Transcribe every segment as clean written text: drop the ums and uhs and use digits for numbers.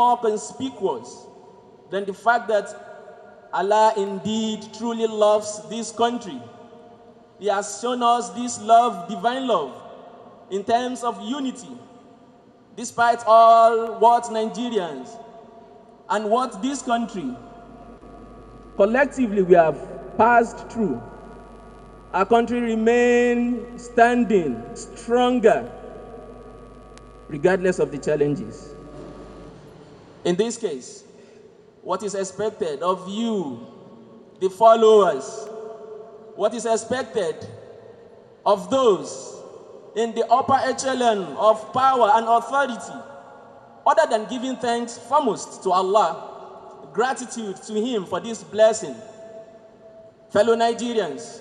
more conspicuous than the fact that Allah indeed truly loves this country. He has shown us this love, divine love, in terms of unity, despite all what Nigerians and what this country collectively we have passed through. Our country remains standing stronger regardless of the challenges. In this case, what is expected of you, the followers, what is expected of those in the upper echelon of power and authority, other than giving thanks foremost to Allah, gratitude to Him for this blessing. Fellow Nigerians,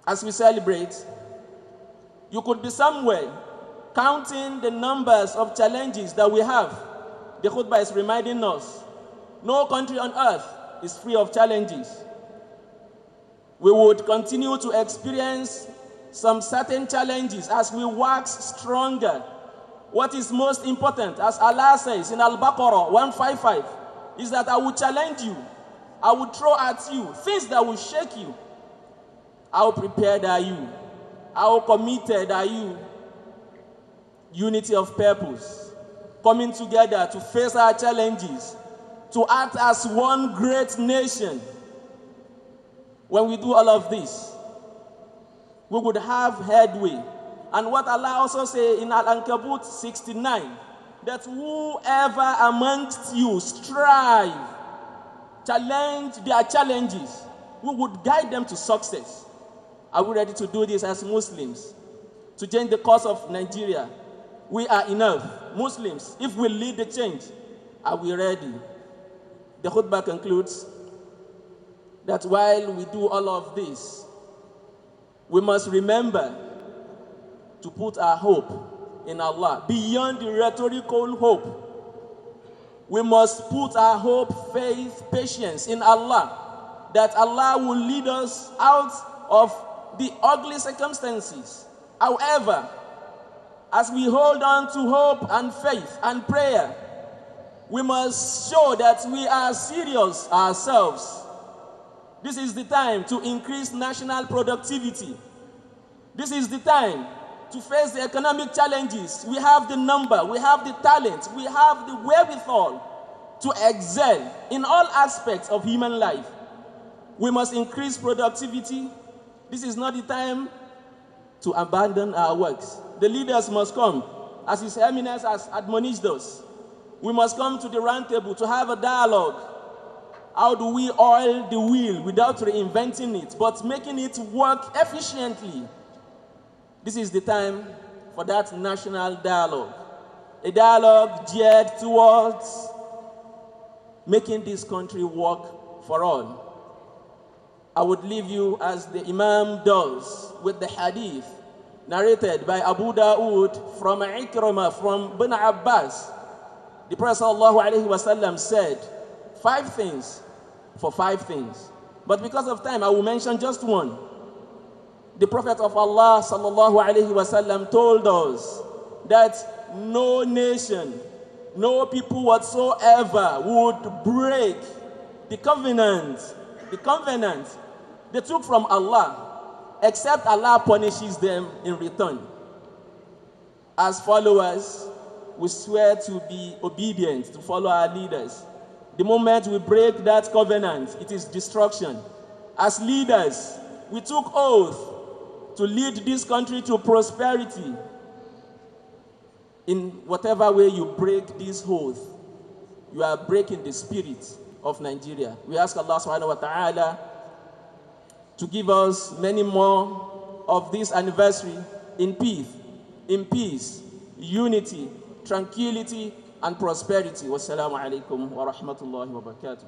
as we celebrate, you could be somewhere counting the numbers of challenges that we have. The khutbah is reminding us, no country on earth is free of challenges. We would continue to experience some certain challenges as we wax stronger. What is most important, as Allah says in Al-Baqarah 155, is that I will challenge you, I will throw at you things that will shake you. How prepared are you? How committed are you? Unity of purpose, coming together to face our challenges, to act as one great nation. When we do all of this, we would have headway. And what Allah also says in Al-Ankabut 69, that whoever amongst you strive, challenge their challenges, we would guide them to success. Are we ready to do this as Muslims? To change the course of Nigeria? We are enough. Muslims, if we lead the change, are we ready? The khutbah concludes that while we do all of this, we must remember to put our hope in Allah, beyond the rhetorical hope. We must put our hope, faith, patience in Allah, that Allah will lead us out of the ugly circumstances. However, as we hold on to hope and faith and prayer, we must show that we are serious ourselves. This is the time to increase national productivity. This is the time to face the economic challenges. We have the number, we have the talent, we have the wherewithal to excel in all aspects of human life. We must increase productivity. This is not the time to abandon our works. The leaders must come, as His Eminence has admonished us. We must come to the round table to have a dialogue. How do we oil the wheel without reinventing it, but making it work efficiently? This is the time for that national dialogue. A dialogue geared towards making this country work for all. I would leave you, as the Imam does, with the hadith narrated by Abu Dawood from Ikrimah, from Ibn Abbas. The Prophet ﷺ said, 5 things for 5 things. But because of time, I will mention just one. The Prophet of Allah ﷺ told us that no nation, no people whatsoever would break the covenant they took from Allah, except Allah punishes them in return. As followers, we swear to be obedient, to follow our leaders. The moment we break that covenant, it is destruction. As leaders, we took oath to lead this country to prosperity. In whatever way you break this oath, you are breaking the spirit of Nigeria. We ask Allah subhanahu wa ta'ala to give us many more of this anniversary in peace, unity, tranquility, and prosperity. Wassalamu alaikum wa rahmatullahi wa barakatuh.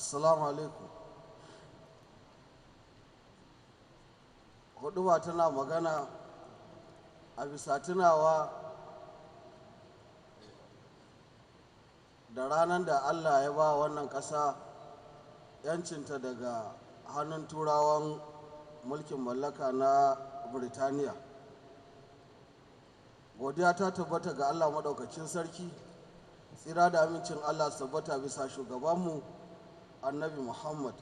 Assalamu alaikum. Huɗuba tana magana a bisa tunawa da ranar da Allah ya ba wannan ƙasa ‘yancinta daga hannun turawan mulkin mallaka na Birtaniya. Godiya ta tabbata ga Allah maɗaukacin sarki, tsira da amincin Allah su tabbata bisa shugabanmu Annabi Muhammad.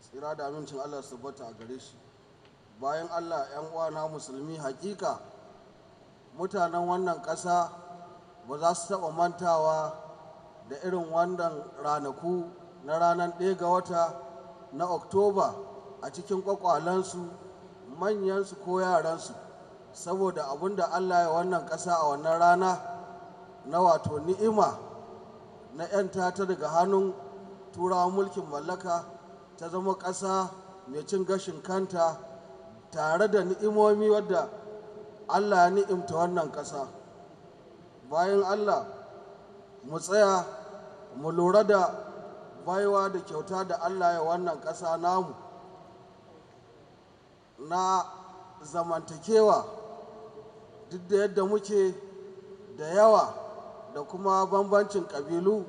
Tsira da amincin Allah su tabbata a gare shi. Bayan Allah, ‘yan uwana musulmi, hakika mutanen wannan ƙasa ba za su taɓa mantawa da irin wannan ranaku na ranar 1 ga wata na Oktoba a cikin ƙwaƙwalansu, manyansu ko yaransu, saboda abin da Allah ya wannan ƙasa a wannan rana na wato ni'ima na 'yanta ta daga hannun turawan mulkin mallaka ta zama ƙasa mai cin gashin kanta tare da ni'imomi wadda Allah ya ni'imta wannan ƙasa. Bayan Allah, mu tsaya mu lura da baiwa da kyauta da Allah ya wannan ƙasa namu na zamantakewa, duk da yadda muke da yawa da kuma bambancin ƙabilu,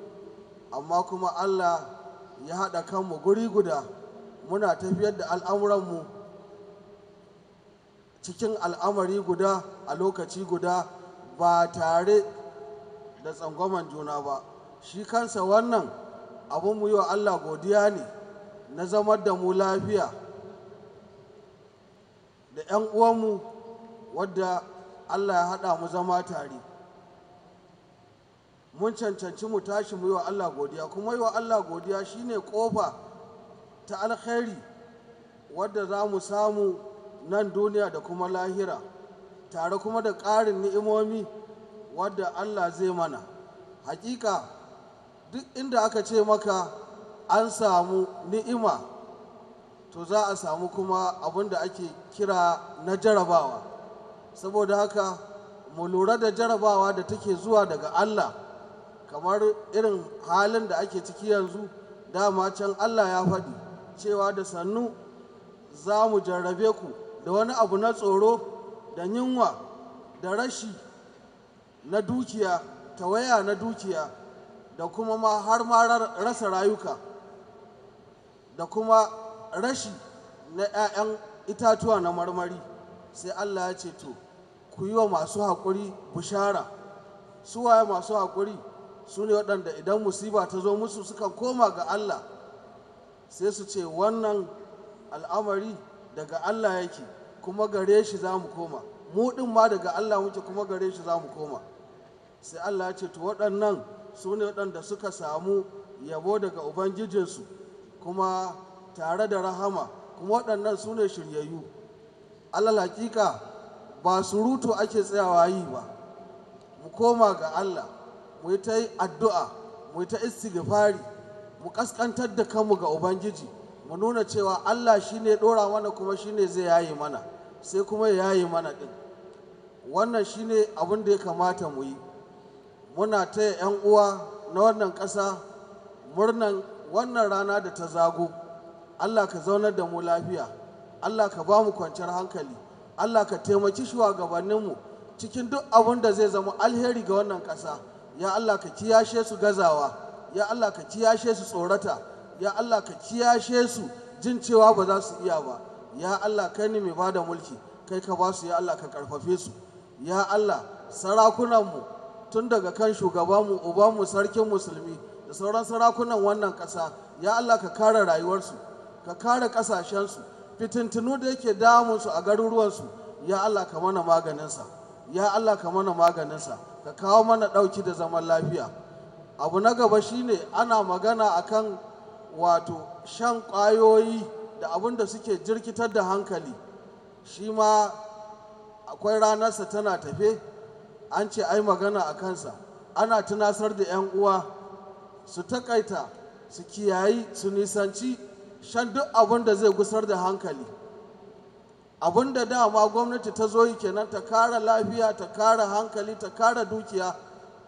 amma kuma Allah ya haɗa kanmu guri guda, muna tafiyar da al'amuranmu cikin al'amari guda a lokaci guda ba tare da tsangwaman juna ba. Shi kansa wannan abin mu yi wa Allah godiya ne na zamar da mu lafiya da 'yan uwanmu wadda Allah ya haɗa mu zama tare. Mun cancanci mu tashi mu yi wa Allah godiya, kuma yi wa Allah godiya shine ƙofa ta alkhairi wadda za mu samu nan duniya da kuma lahira, tare kuma da ƙarin ni'imomi wadda Allah zai mana. Hakika duk inda aka ce maka an samu ni'ima, to za a samu kuma abin da ake kira na jarabawa. Saboda haka mu lura da jarabawa da take zuwa daga Allah, kamar irin halin da ake ciki yanzu. Dama can Allah ya faɗi cewa da sannu za mu jarrabe ku da wani abu na tsoro, da yunwa, da rashi na dukiya, tawaya na dukiya, da kuma har ma rasa rayuka, da kuma rashi na 'ya'yan itatuwa na marmari. Sai Allah ya ce to ku yi wa masu haƙuri bishara. Su waye masu haƙuri? Su ne waɗanda idan musiba ta zo musu sukan koma ga Allah, sai su ce wannan al'amari daga Allah yake, kuma gare shi za mu koma. Mu ɗin ma daga Allah muke, kuma gare shi za mu koma. Sai Allah ya ce to waɗannan su ne waɗanda suka samu yabo daga Ubangijinsu, kuma tare da rahama, kuma waɗannan su ne shiryayyu. Alal hakika ba surutu ake tsayawa yi ba, mu koma ga Allah, mu yi ta addu'a, mu yi ta istighfari, mu kaskantar da kanmu ga Ubangiji, mu nuna cewa Allah shi ne ɗora mana, kuma shi ne zai yaye mana, sai kuma ya yaye mana ɗin. Wannan shi ne abin da ya kamata mu yi. Muna taya 'yan uwa na wannan ƙasa murnan wannan rana da ta zago. Allah ka zaunar da mu lafiya, Allah ka ba mu kwanciyar hankali, Allah ka taimaki shugabanninmu cikin duk abin da zai zama alheri ga wannan ƙasa. Ya Allah ka kiyashe su gazawa, ya Allah ka kiyashe su tsorata, ya Allah ka kiyashe su jin cewa ba za su iya ba. Ya Allah kai ne mai ba da mulki, kai ka ba su, ya Allah ka karfafe su. Ya Allah sarakunanmu tun daga kan shugabanmu, ubanmu, sarkin musulmi da sauran sarakunan wannan ƙasa, ya Allah ka kare rayuwarsu, ka kare ƙasashensu, fitintunu da yake damunsu a garuruwansu, ya Allah ka mana maganinsa, ya Allah ka mana maganinsa, ka kawo mana ɗauki da zaman lafiya. Abu na gaba shine ana magana akan wato shan ƙwayoyi da abin da suke jirkitar da hankali. Shi ma akwai ranarsa tana tafe, an ce ai magana a kansa. Ana tunasar da 'yan uwa su takaita, su kiyayi, su nisanci shan duk abin da zai gusar da hankali. Abin da dama gwamnati ta zo yi kenan, ta kare lafiya, ta kare hankali, ta kare dukiya,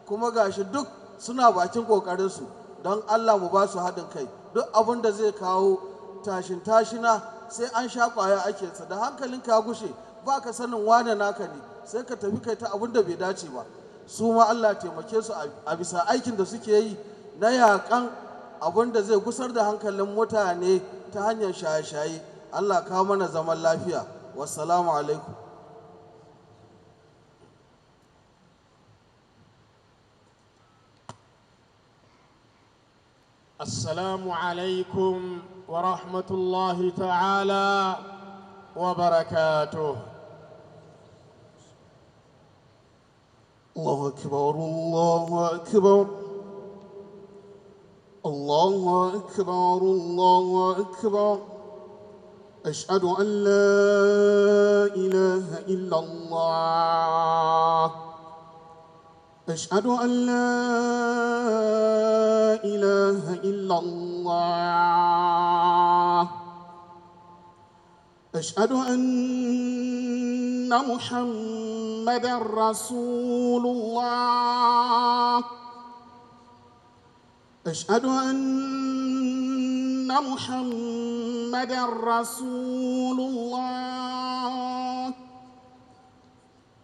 kuma gashi duk suna bakin ƙoƙarinsu. don Allah mu ba su haɗin kai. Duk abin da zai kawo tashina sai an sha ƙwaya ake sa, da hankalinka ya gushe ba ka sanin wane naka ne, sai ka tafi kai ta abin da bai dace ba. Su ma Allah taimake su a bisa aikin da suke yi na yaƙan abin da zai gusar da hankalin mutane ta hanyar shaye-shaye. Allah kawo mana zaman lafiya. Wassalamu alaikum. السلام عليكم ورحمة الله تعالى وبركاته. الله أكبر الله أكبر الله أكبر الله أكبر. أشهد أن لا إله إلا الله. أشهد أن لا إله إلا الله. أشهد أن محمدًا رسول الله. أشهد أن محمدًا رسول الله.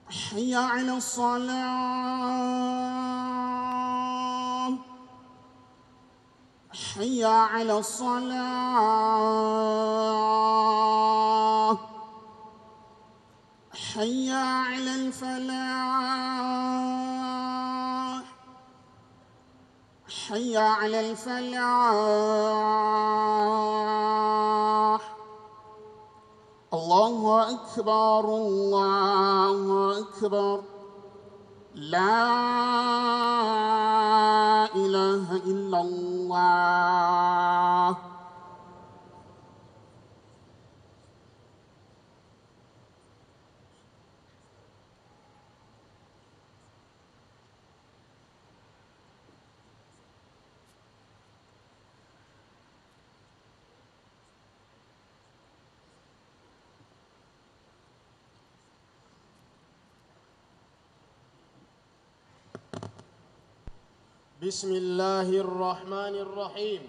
حي على الصلاة. حي على الصلاة. حي على الفلاح. حي على الفلاح. الله أكبر الله أكبر. لا إله إلا الله. بسم الله الرحمن الرحيم.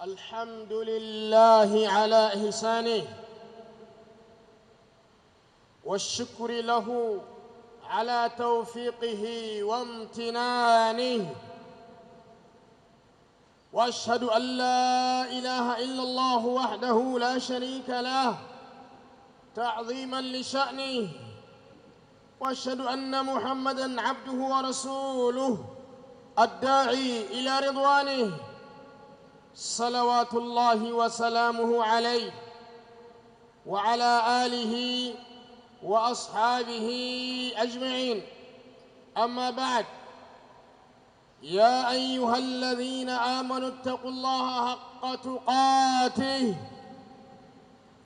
الحمد لله على إحسانه، والشكر له على توفيقه وامتنانه، وأشهد أن لا إله إلا الله وحده لا شريك له تعظيما لشأنه، وأشهد أن محمدًا عبده ورسوله الداعي إلى رضوانه، صلوات الله وسلامه عليه وعلى آله وأصحابه أجمعين. أما بعد، يا أيها الذين آمنوا اتقوا الله حق تقاته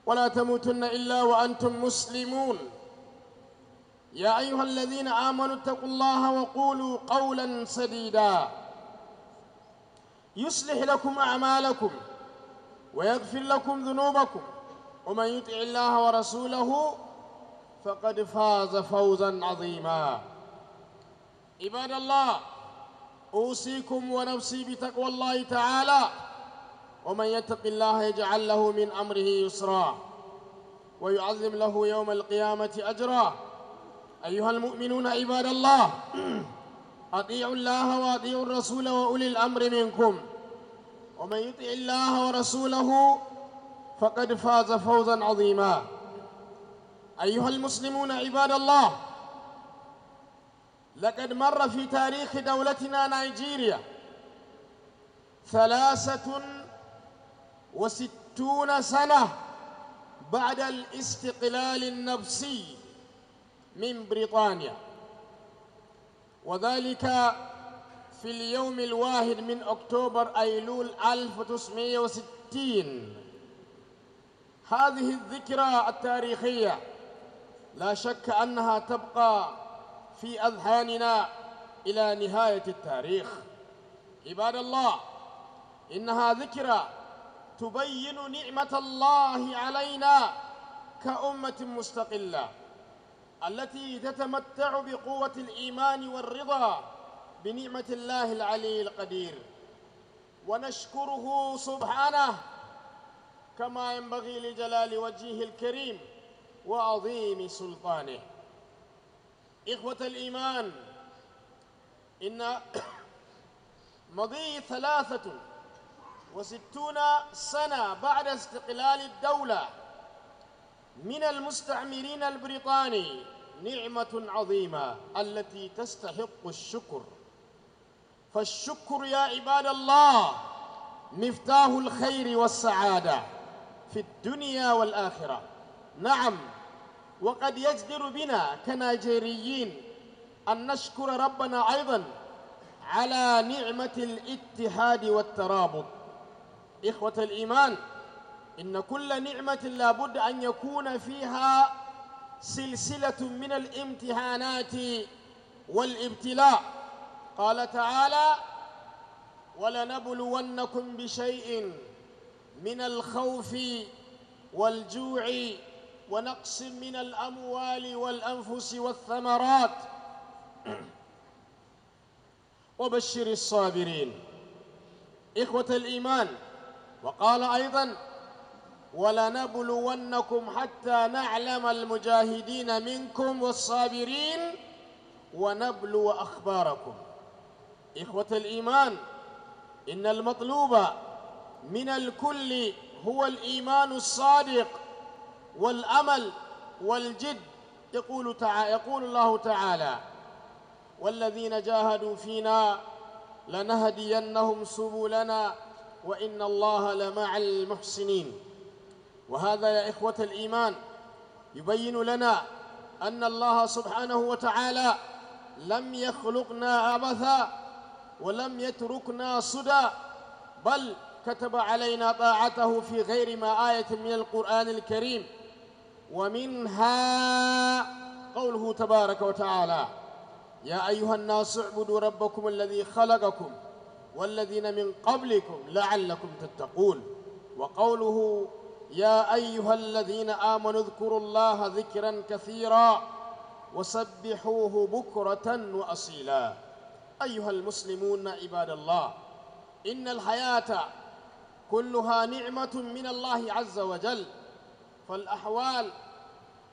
ولا تموتن إلا وأنتم مسلمون. يا أيها الذين آمنوا اتقوا الله وقولوا قولا سديدا يصلح لكم أعمالكم ويغفر لكم ذنوبكم، ومن يطع الله ورسوله فقد فاز فوزا عظيما. عباد الله، أوصيكم ونفسي بتقوى الله تعالى، ومن يتق الله يجعل له من أمره يسرا ويعظم له يوم القيامة أجرا. أيها المؤمنون عباد الله، أطيعوا الله وأطيعوا الرسول وأولي الأمر منكم، ومن يطع الله ورسوله فقد فاز فوزا عظيما. أيها المسلمون عباد الله، لقد مر في تاريخ دولتنا نيجيريا 63 سنة بعد الاستقلال النفسي من بريطانيا، وذلك في اليوم 1 من أكتوبر أيلول 1960. هذه الذكرى التاريخية لا شك أنها تبقى في أذهاننا إلى نهاية التاريخ. عباد الله، إنها ذكرى تبين نعمة الله علينا كأمة مستقلة التي تتمتع بقوة الإيمان والرضا بنعمة الله العلي القدير ونشكره سبحانه كما ينبغي لجلال وجهه الكريم وعظيم سلطانه. إخوة الإيمان، إن مضي 63 سنة بعد استقلال الدولة من المستعمرين البريطاني نعمة عظيمة التي تستحق الشكر. فالشكر يا عباد الله مفتاح الخير والسعادة في الدنيا والآخرة. نعم، وقد يجدر بنا كنيجيريين أن نشكر ربنا أيضا على نعمة الاتحاد والترابط. إخوة الإيمان، إن كل نعمة لابد أن يكون فيها سلسلة من الامتحانات والابتلاء. قال تعالى: ولنبلونكم بشيء من الخوف والجوع ونقص من الأموال والأنفس والثمرات وبشر الصابرين. إخوة الإيمان، وقال أيضا: ولنبلونكم حتى نعلم المجاهدين منكم والصابرين ونبلو أخباركم. إخوة الإيمان، إن المطلوب من الكل هو الإيمان الصادق والأمل والجد. يقول الله تعالى: والذين جاهدوا فينا لنهدينهم سبلنا وإن الله لمع المحسنين. وهذا يا إخوة الإيمان يبين لنا أن الله سبحانه وتعالى لم يخلقنا عبثا ولم يتركنا سدى، بل كتب علينا طاعته في غير ما آية من القرآن الكريم، ومنها قوله تبارك وتعالى: يا أيها الناس اعبدوا ربكم الذي خلقكم والذين من قبلكم لعلكم تتقون. وقوله: يا أيها الذين آمنوا اذكروا الله ذكرا كثيرا وسبحوه بكرة وأصيلا. أيها المسلمون عباد الله، إن الحياة كلها نعمة من الله عز وجل، فالأحوال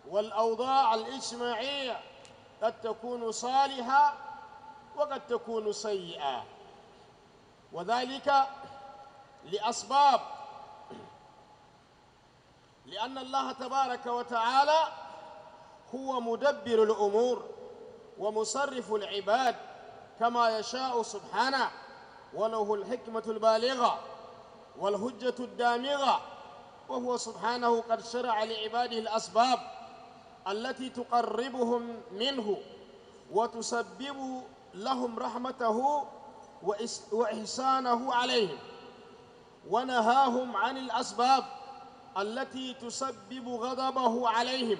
والأوضاع الاجتماعية قد تكون صالحة وقد تكون سيئة، وذلك لأسباب، لأن الله تبارك وتعالى هو مدبر الأمور ومصرف العباد كما يشاء سبحانه، وله الحكمة البالغة والهجة الدامغة، وهو سبحانه قد شرع لعباده الأسباب التي تقربهم منه وتسبب لهم رحمته وإحسانه عليهم، ونهاهم عن الأسباب التي تسبب غضبه عليهم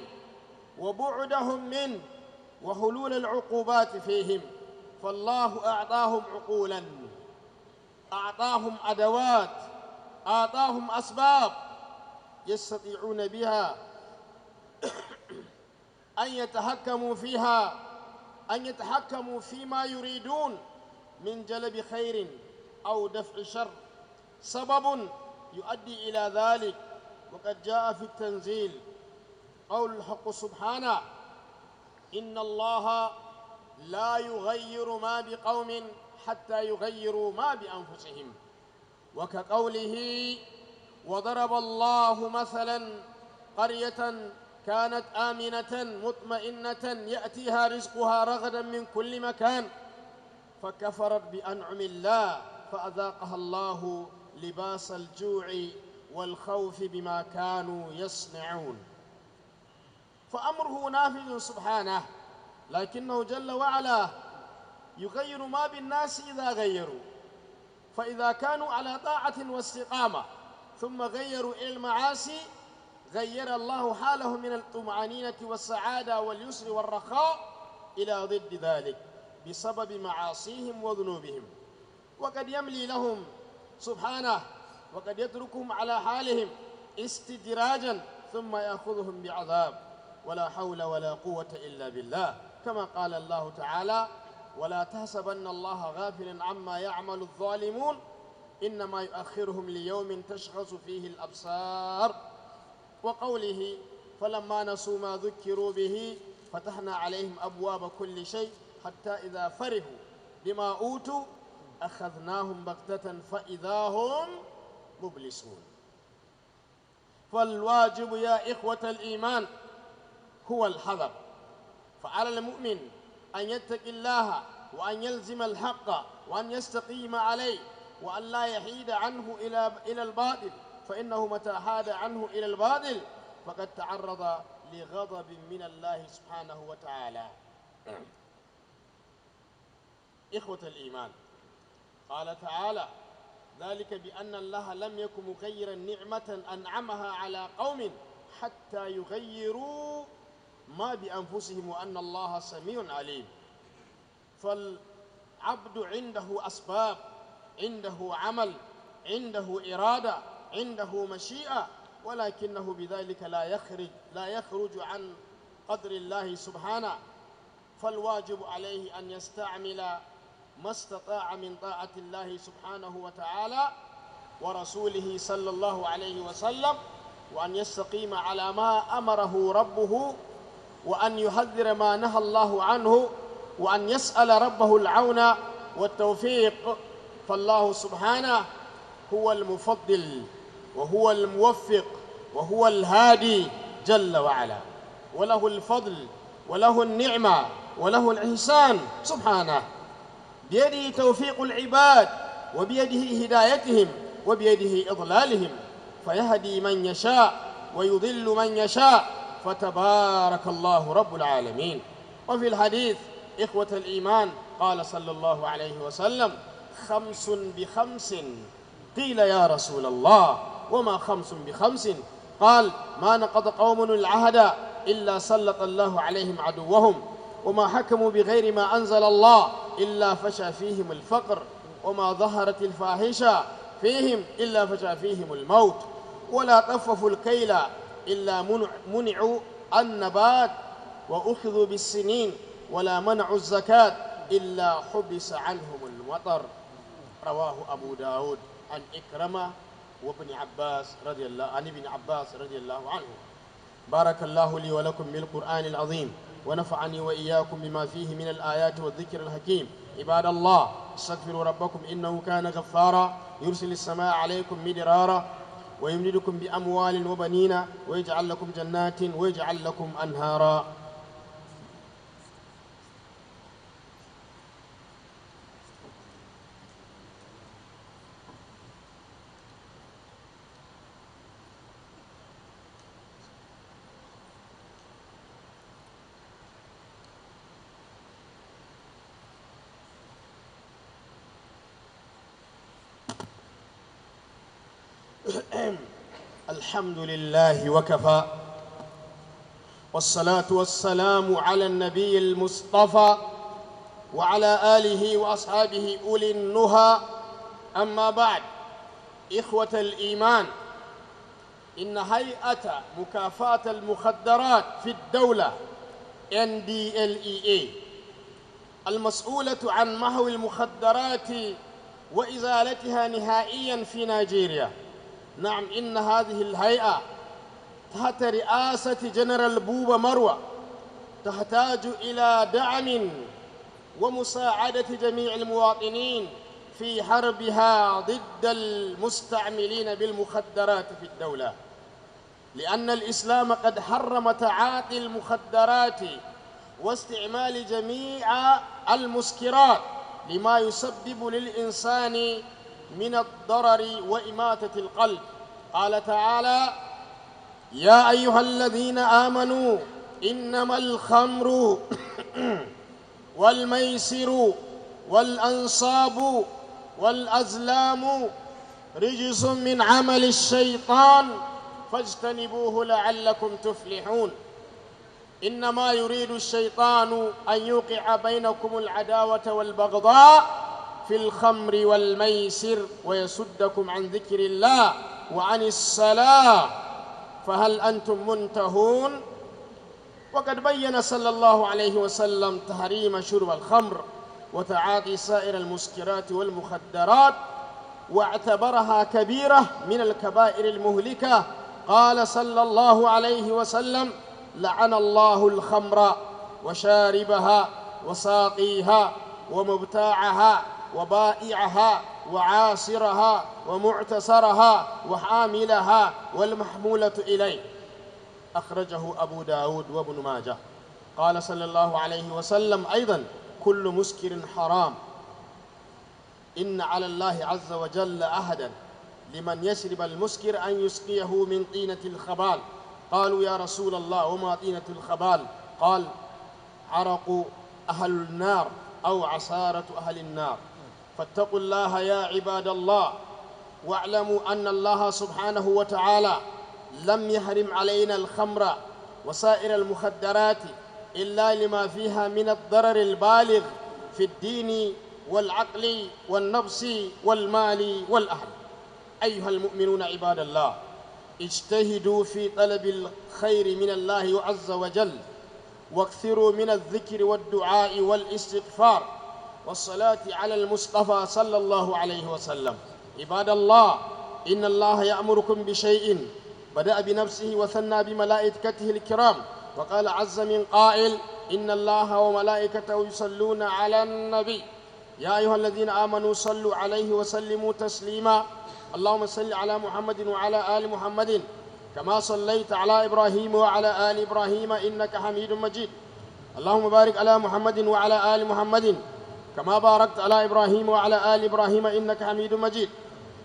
وبعدهم منه وحلول العقوبات فيهم. فالله أعطاهم عقولا، أعطاهم أدوات، أعطاهم أسباب يستطيعون بها أن يتحكموا فيها، أن يتحكموا فيما يريدون من جلب خير أو دفع شر، سبب يؤدي إلى ذلك. وقد جاء في التنزيل قول الحق سبحانه: إن الله لا يغير ما بقوم حتى يغيروا ما بأنفسهم. وكقوله: وضرب الله مثلا قرية كانت آمنة مطمئنة يأتيها رزقها رغدا من كل مكان فكفرت بأنعم الله فأذاقها الله لباس الجوع والخوف بما كانوا يصنعون. فأمره نافذ سبحانه، لكنه جل وعلا يغير ما بالناس إذا غيروا، فإذا كانوا على طاعة واستقامة ثم غيروا إلى المعاصي غير الله حاله من الطمأنينة والسعادة واليسر والرخاء إلى ضد ذلك بسبب معاصيهم وذنوبهم. وقد يملي لهم سبحانه وقد يتركهم على حالهم استدراجا ثم يأخذهم بعذاب، ولا حول ولا قوة إلا بالله، كما قال الله تعالى: ولا تحسبن الله غافلا عما يعمل الظالمون إنما يؤخرهم ليوم تشخص فيه الأبصار. وقوله فلما نسوا ما ذكروا به فتحنا عليهم أبواب كل شيء حتى إذا فرحوا بما أوتوا أخذناهم بغتة فإذا هم مبلسون. فالواجب يا إخوة الإيمان هو الحذر، فعلى المؤمن أن يتقي الله وأن يلزم الحق وأن يستقيم عليه وأن لا يحيد عنه إلى الباطل، فإنه متى حاد عنه إلى الباطل فقد تعرض لغضب من الله سبحانه وتعالى. إخوة الإيمان، قال تعالى ذلك بأن الله لم يكن مغيرا نعمة أنعمها على قوم حتى يغيروا ما بأنفسهم وأن الله سميع عليم. فالعبد عنده أسباب، عنده عمل، عنده إرادة، عنده مشيئة، ولكنه بذلك لا يخرج عن قدر الله سبحانه. فالواجب عليه أن يستعمل ما استطاع من طاعة الله سبحانه وتعالى ورسوله صلى الله عليه وسلم، وأن يستقيم على ما أمره ربه، وأن يحذر ما نهى الله عنه، وأن يسأل ربه العون والتوفيق. فالله سبحانه هو المفضل وهو الموفق وهو الهادي جل وعلا، وله الفضل وله النعمة وله الإحسان سبحانه. بيده توفيق العباد وبيده هدايتهم وبيده إضلالهم، فيهدي من يشاء ويضل من يشاء، فتبارك الله رب العالمين. وفي الحديث إخوة الإيمان قال صلى الله عليه وسلم 5 ب5. قيل يا رسول الله وما 5 ب5؟ قال ما نقض قوم العهد إلا سلط الله عليهم عدوهم، وما حكموا بغير ما أنزل الله إلا فشى فيهم الفقر، وما ظهرت الفاحشة فيهم إلا فشى فيهم الموت، ولا طففوا الكيل إلا منعوا النبات وأخذوا بالسنين، ولا منعوا الزكاة إلا حبس عنهم المطر. رواه أبو داود عن إكرمة وابن عباس رضي الله عنه. بارك الله لي ولكم بالقرآن العظيم، ونفعني وإياكم بما فيه من الآيات والذكر الحكيم. عباد الله استغفروا ربكم إنه كان غفارا، يرسل السماء عليكم مدرارا ويمددكم بأموال وبنين ويجعل لكم جنات ويجعل لكم أنهارا. الحمد لله وكفى، والصلاة والسلام على النبي المصطفى وعلى آله وأصحابه أولي النهى. أما بعد، إخوة الإيمان، إن هيئة مكافحة المخدرات في الدولة NDLEA المسؤولة عن محو المخدرات وإزالتها نهائيا في نيجيريا، نعم، إن هذه الهيئة تحت رئاسة جنرال بوبا مروة تحتاج إلى دعم ومساعدة جميع المواطنين في حربها ضد المستعملين بالمخدرات في الدولة، لأن الإسلام قد حرم تعاطي المخدرات واستعمال جميع المسكرات لما يسبب للإنسان من الضرر وإماتة القلب. قال تعالى يا أيها الذين آمنوا إنما الخمر والميسر والأنصاب والأزلام رجس من عمل الشيطان فاجتنبوه لعلكم تفلحون. إنما يريد الشيطان أن يوقع بينكم العداوة والبغضاء في الخمر والميسر ويصدكم عن ذكر الله وعن الصلاة فهل أنتم منتهون؟ وقد بين صلى الله عليه وسلم تحريم شرب الخمر وتعاطي سائر المسكرات والمخدرات، واعتبرها كبيرة من الكبائر المهلكة. قال صلى الله عليه وسلم: لعن الله الخمر وشاربها وساقيها ومبتاعها وبائعها وعاصرها ومعتصرها وحاملها والمحمولة إليه. أخرجه أبو داود وابن ماجه. قال صلى الله عليه وسلم أيضا: كل مسكر حرام، إن على الله عز وجل عهدا لمن يشرب المسكر أن يسقيه من طينة الخبال. قالوا: يا رسول الله وما طينة الخبال؟ قال: عرق أهل النار أو عصارة أهل النار. فاتقوا الله يا عباد الله، واعلموا أن الله سبحانه وتعالى لم يحرم علينا الخمر وسائر المخدرات إلا لما فيها من الضرر البالغ في الدين والعقل والنفس والمال والأهل. أيها المؤمنون عباد الله، اجتهدوا في طلب الخير من الله عز وجل، واكثروا من الذكر والدعاء والاستغفار والصلاة على المصطفى صلى الله عليه وسلم. عباد الله، إن الله يأمركم بشيء بدأ بنفسه وثنى بملائكته الكرام، وقال عز من قائل: إن الله وملائكته يصلون على النبي يا أيها الذين آمنوا صلوا عليه وسلموا تسليما. اللهم صل على محمد وعلى آل محمد كما صليت على إبراهيم وعلى آل إبراهيم إنك حميد مجيد. اللهم بارك على محمد وعلى آل محمد كما باركت على إبراهيم وعلى آل إبراهيم إنك حميد مجيد.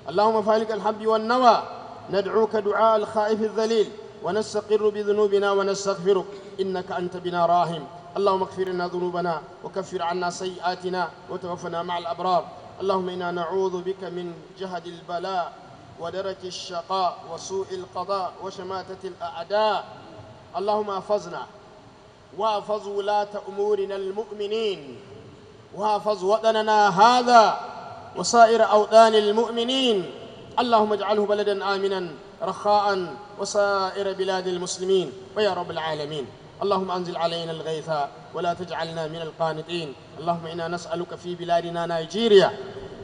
اللهم فالق الحب والنوى، ندعوك دعاء الخائف الذليل، ونستقر بذنوبنا ونستغفرك إنك أنت بنا راحم. اللهم اغفر لنا ذنوبنا وكفر عنا سيئاتنا وتوفنا مع الأبرار. اللهم إنا نعوذ بك من جهد البلاء ودرك الشقاء وسوء القضاء وشماتة الأعداء. اللهم احفظنا واحفظ ولاة أمورنا المؤمنين، واحفظ وطننا هذا وسائر أوطان المؤمنين. اللهم اجعله بلدا آمنا رخاء وسائر بلاد المسلمين ويا رب العالمين. اللهم أنزل علينا الغيث ولا تجعلنا من القانطين. اللهم إنا نسألك في بلادنا نيجيريا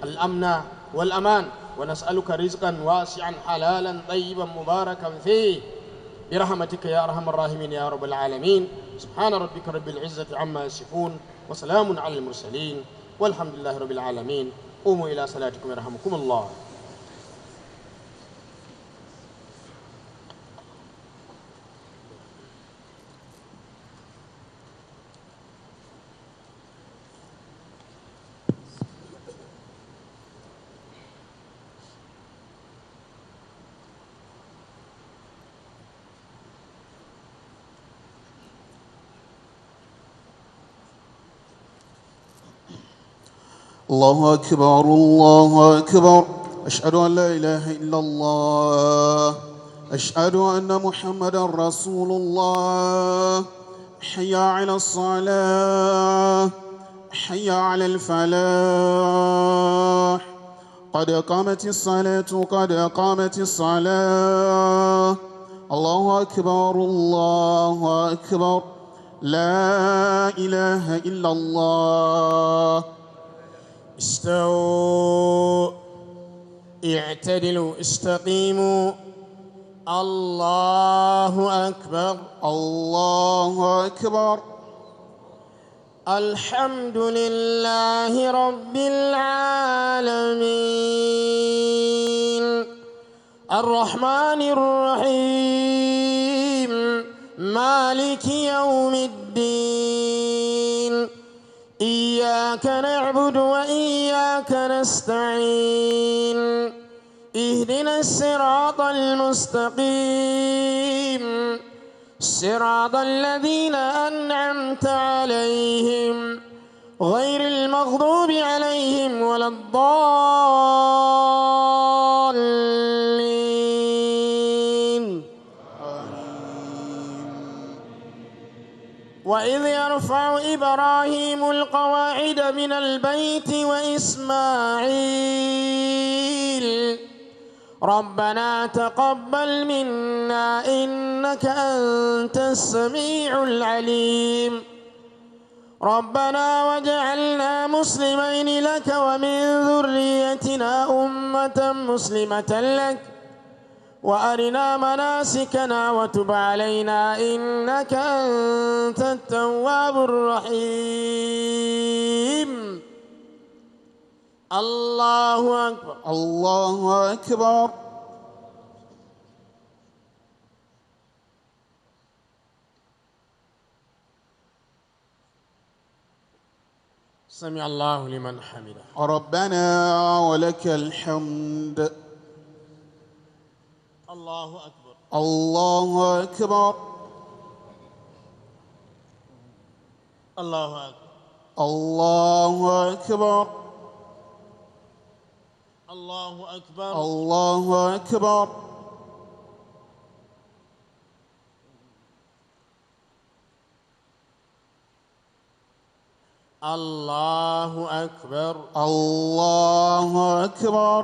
الأمن والأمان، ونسألك رزقا واسعا حلالا طيبا مباركا فيه برحمتك يا أرحم الراحمين يا رب العالمين. سبحان ربك رب العزة عما يصفون، وسلام على المرسلين، والحمد لله رب العالمين. قوموا إلى صلاتكم يرحمكم الله. الله أكبر الله أكبر، أشهد أن لا إله إلا الله، أشهد أن محمدا رسول الله. حي على الصلاة، حي على الفلاح، قد قامت الصلاة قد قامت الصلاة. الله أكبر الله أكبر، لا إله إلا الله. استووا، اعتدلوا، استقيموا. الله أكبر الله أكبر. الحمد لله رب العالمين، الرحمن الرحيم، مالك يوم الدين. إياك نعبد وإياك نستعين، اهدنا الصراط المستقيم، صراط الذين أنعمت عليهم غير المغضوب عليهم ولا الضالين. وإذ يرفع إبراهيم القواعد من البيت وإسماعيل ربنا تقبل منا إنك أنت السميع العليم. ربنا واجعلنا مسلمين لك ومن ذريتنا أمة مسلمة لك وأرنا مناسكنا وتب علينا إنك أنت التواب الرحيم. الله أكبر. الله أكبر. سمع الله لمن حمده. ربنا ولك الحمد. الله أكبر. الله أكبر. الله أكبر. الله أكبر. الله أكبر. الله أكبر. الله أكبر. الله أكبر.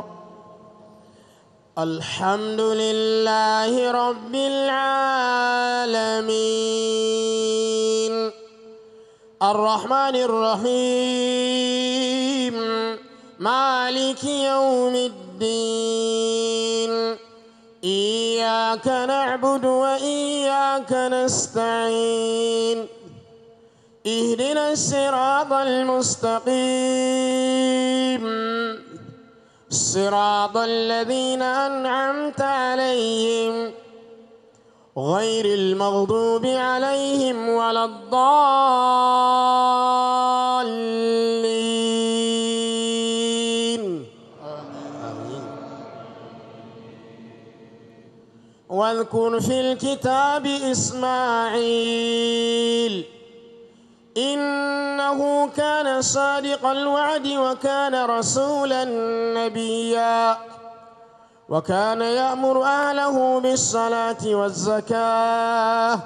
الحمد لله رب العالمين الرحمن الرحيم مالك يوم الدين إياك نعبد وإياك نستعين اهدنا الصراط المستقيم صراط الذين أنعمت عليهم غير المغضوب عليهم ولا الضالين. آمين. واذكر في الكتاب إسماعيل إنه كان صادق الوعد وكان رسولا نبيا وكان يأمر أهله بالصلاة والزكاة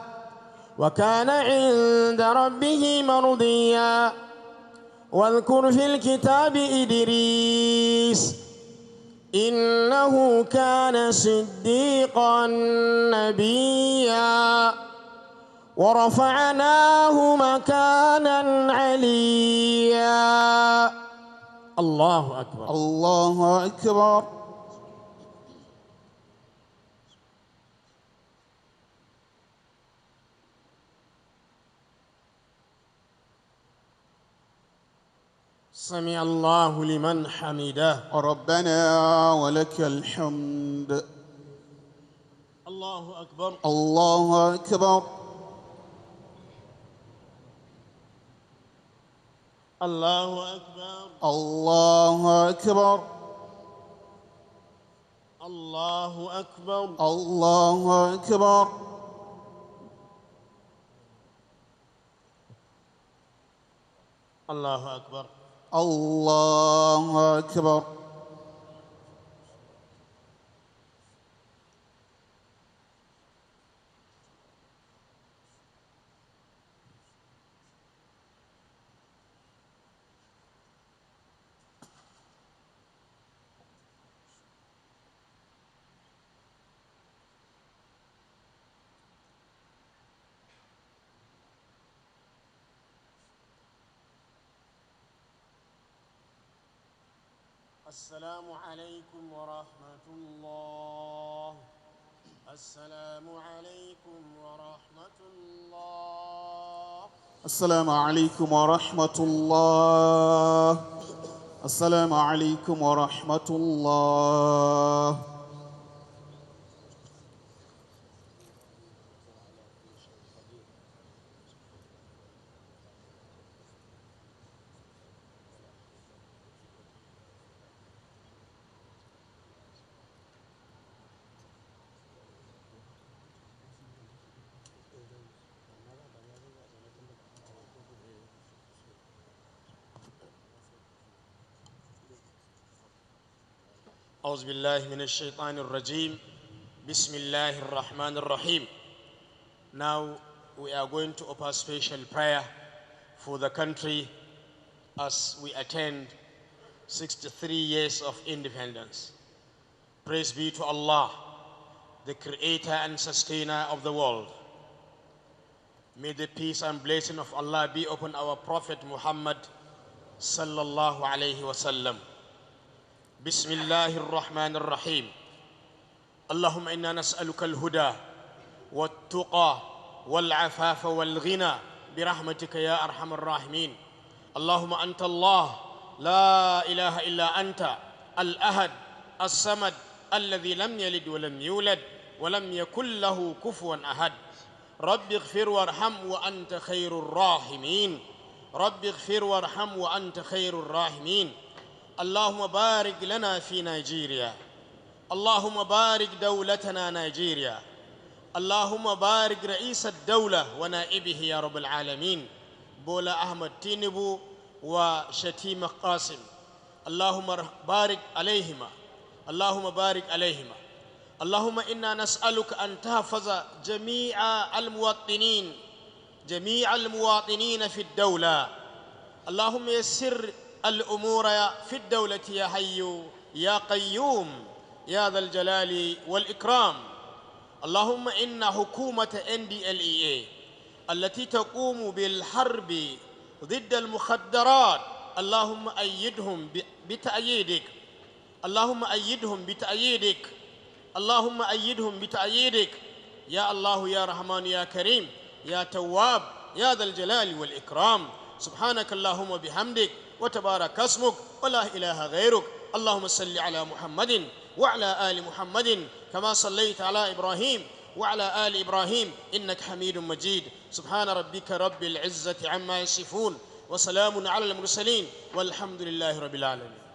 وكان عند ربه مرضيا. واذكر في الكتاب إدريس إنه كان صديقا نبيا ورفعناه مكانا عليا. الله أكبر. الله أكبر. سمع الله لمن حمده. ربنا ولك الحمد. الله أكبر. الله أكبر. الله أكبر. الله أكبر. الله أكبر. الله أكبر. الله أكبر. الله أكبر. السلام عليكم ورحمة الله. السلام عليكم ورحمة الله. السلام عليكم ورحمة الله. السلام عليكم ورحمة الله. أعوذ بالله من الشيطان الرجيم. بسم الله الرحمن الرحيم. Now we are going to offer special prayer for the country as we attend 63 years of independence. Praise be to Allah, the creator and sustainer of the world. May the peace and blessing of Allah be upon our Prophet Muhammad sallallahu alayhi wa sallam. Bismillahir Rahmanir Rahim. Allahumma inna nas'aluka al-huda wat-tuqa wal-afafa wal-ghina birahmatika ya arhamar rahimin. Allahumma anta Allah la ilaha illa anta al-ahad as-samad alladhi lam yalid wa lam yulad wa lam yakul lahu kufuwan ahad. رب اغفر وارحم وأنت خير الراحمين. رب اغفر وارحم وأنت خير الراحمين. اللهم بارك لنا في نيجيريا. اللهم بارك دولتنا نيجيريا. اللهم بارك رئيس الدولة ونائبه يا رب العالمين بولا أحمد تينبو وشتيمة قاسم. اللهم بارك عليهما. اللهم بارك عليهما. اللهم إنا نسألك أن تحفظ جميع المواطنين في الدولة. اللهم يسر الأمور في الدولة يا حي يا قيوم يا ذا الجلال والإكرام. اللهم إن حكومة NDLEA التي تقوم بالحرب ضد المخدرات اللهم أيدهم بتأييدك. اللهم أيدهم بتأييدك. اللهم أيدهم بتأييدك يا الله يا رحمن يا كريم يا تواب يا ذا الجلال والإكرام. سبحانك اللهم وبحمدك وتبارك اسمك ولا إله غيرك. اللهم صل على محمد وعلى آل محمد كما صليت على إبراهيم وعلى آل إبراهيم إنك حميد مجيد. سبحان ربك رب العزة عما يصفون وسلام على المرسلين والحمد لله رب العالمين.